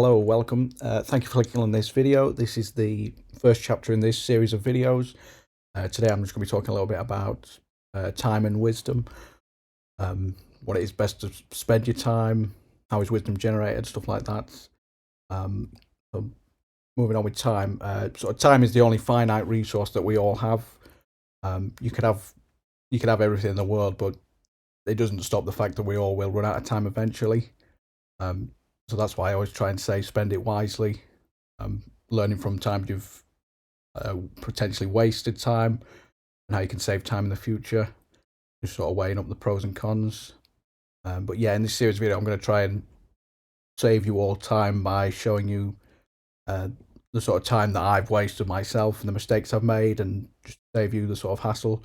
Hello, welcome. Thank you for clicking on this video. This is the first chapter in this series of videos. Today I'm just going to be talking a little bit about time and wisdom, what it is best to spend your time, how is wisdom generated, stuff like that. So moving on with time. Time is the only finite resource that we all have. You could have everything in the world, but it doesn't stop the fact that we all will run out of time eventually. So that's why I always try and say spend it wisely, learning from times you've potentially wasted time and how you can save time in the future, just sort of weighing up the pros and cons. But yeah, in this series video, I'm going to try and save you all time by showing you the sort of time that I've wasted myself and the mistakes I've made, and just save you the sort of hassle.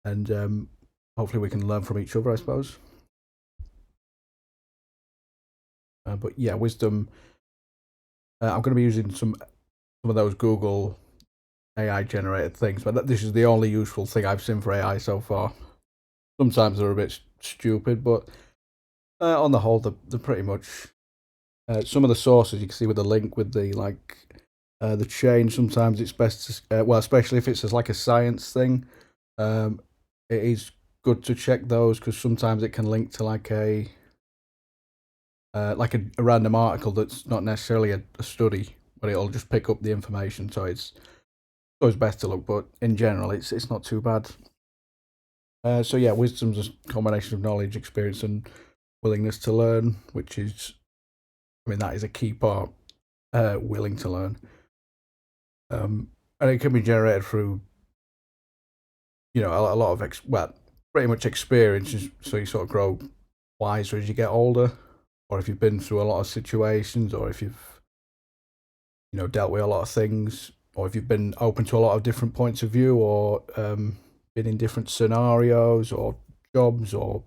And hopefully we can learn from each other, I suppose. But yeah, wisdom. I'm going to be using some of those Google AI generated things, but this is the only useful thing I've seen for AI so far. Sometimes they're a bit stupid, but on the whole, they're pretty much. Some of the sources you can see with the link with the the chain. Sometimes it's best to, well, especially if it's like a science thing. It is good to check those because sometimes it can link to like a random article that's not necessarily a study, but it'll just pick up the information. So it's always best to look, but in general, it's not too bad. So yeah, wisdom's a combination of knowledge, experience, and willingness to learn, which is, I mean, that is a key part. Willing to learn, and it can be generated through, a lot of pretty much experiences. So you sort of grow wiser as you get older, or if you've been through a lot of situations, or if you've dealt with a lot of things, or if you've been open to a lot of different points of view, or been in different scenarios or jobs or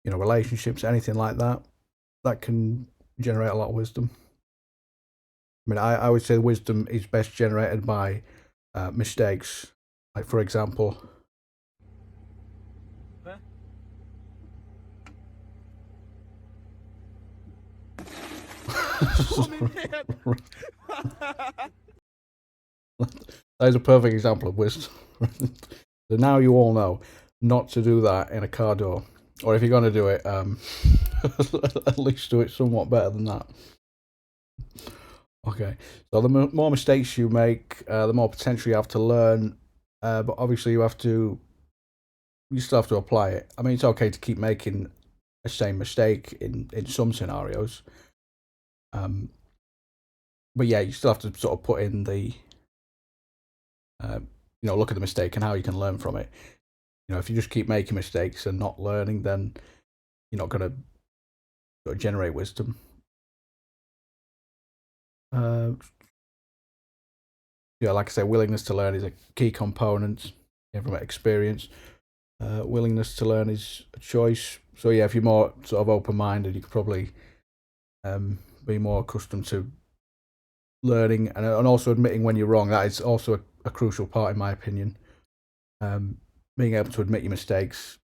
relationships, anything like that, that can generate a lot of wisdom. I mean, I would say wisdom is best generated by mistakes. Like, for example, that is a perfect example of wisdom. So now you all know not to do that in a car door, or if you're going to do it, at least do it somewhat better than that. Okay, so the more mistakes you make, the more potential you have to learn. But obviously, you still have to apply it. I mean, it's okay to keep making the same mistake in some scenarios. But yeah, you still have to sort of put in the, look at the mistake and how you can learn from it. If you just keep making mistakes and not learning, then you're not going to sort of generate wisdom. Yeah, like I say, willingness to learn is a key component from experience. Willingness to learn is a choice. So yeah, if you're more sort of open-minded, you could probably be more accustomed to learning and also admitting when you're wrong. That is also a crucial part, in my opinion. Being able to admit your mistakes,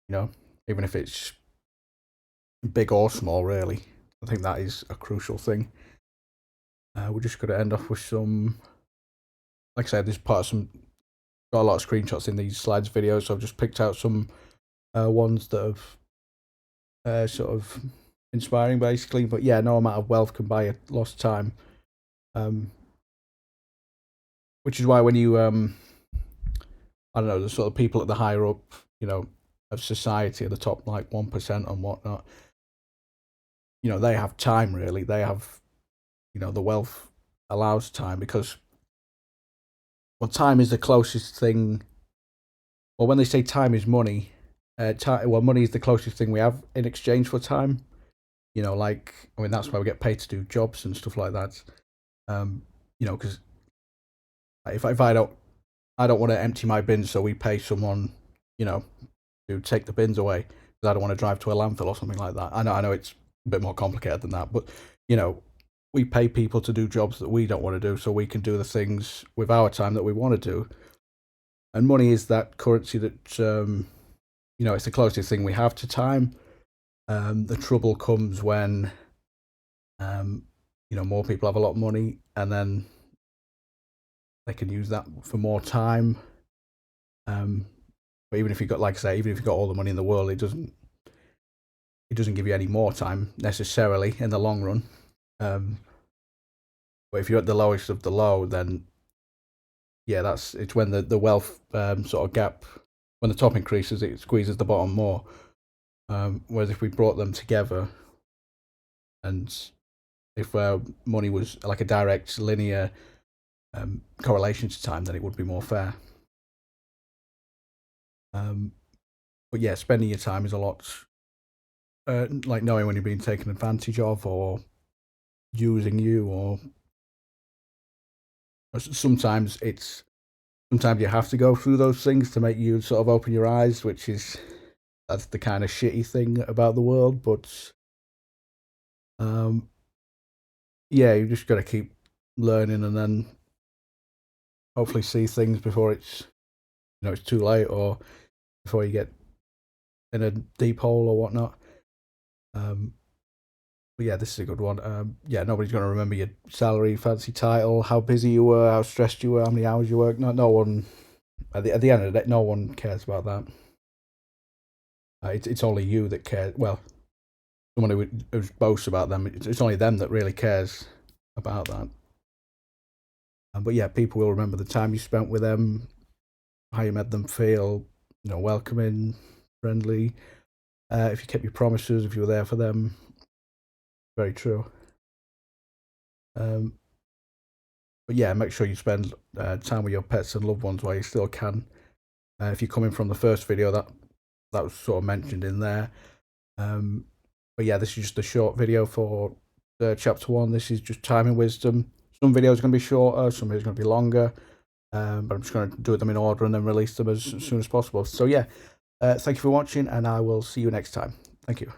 even if it's big or small, really. I think that is a crucial thing. We're just going to end off with some, like I said, this part of got a lot of screenshots in these slides videos, so I've just picked out some ones that have sort of inspiring, basically. But yeah, no amount of wealth can buy a lost time. Which is why when you, I don't know, the sort of people at the higher up, of society, at the top, like 1% and whatnot, they have time, really. They have, the wealth allows time because, well, time is the closest thing. Well, when they say time is money, money is the closest thing we have in exchange for time. I mean, that's why we get paid to do jobs and stuff like that. Because if I don't want to empty my bins, so we pay someone, to take the bins away because I don't want to drive to a landfill or something like that. I know it's a bit more complicated than that, but we pay people to do jobs that we don't want to do, so we can do the things with our time that we want to do. And money is that currency that it's the closest thing we have to time. The trouble comes when more people have a lot of money, and then they can use that for more time. But even if you've got, like I say, even if you've got all the money in the world, it doesn't give you any more time necessarily in the long run. But if you're at the lowest of the low, then yeah, it's when the wealth sort of gap, when the top increases, it squeezes the bottom more. Whereas if we brought them together, and if money was like a direct linear correlation to time, then it would be more fair. But yeah, spending your time is a lot like knowing when you're being taken advantage of, or using you, or sometimes you have to go through those things to make you sort of open your eyes, that's the kind of shitty thing about the world. But yeah, you just got to keep learning, and then hopefully see things before it's too late, or before you get in a deep hole or whatnot. But yeah, this is a good one. Yeah, nobody's going to remember your salary, fancy title, how busy you were, how stressed you were, how many hours you worked. No one. At the end of the day, no one cares about that. It's only you that cares. Well, someone who boasts about them. It's only them that really cares about that. But yeah, people will remember the time you spent with them, how you made them feel, welcoming, friendly. If you kept your promises, if you were there for them. Very true. But yeah, make sure you spend time with your pets and loved ones while you still can. If you're coming from the first video, that was sort of mentioned in there. But yeah, this is just a short video for chapter 1. This is just time and wisdom. Some videos are going to be shorter, some videos are going to be longer. But I'm just going to do them in order and then release them as soon as possible. So yeah, thank you for watching, and I will see you next time. Thank you.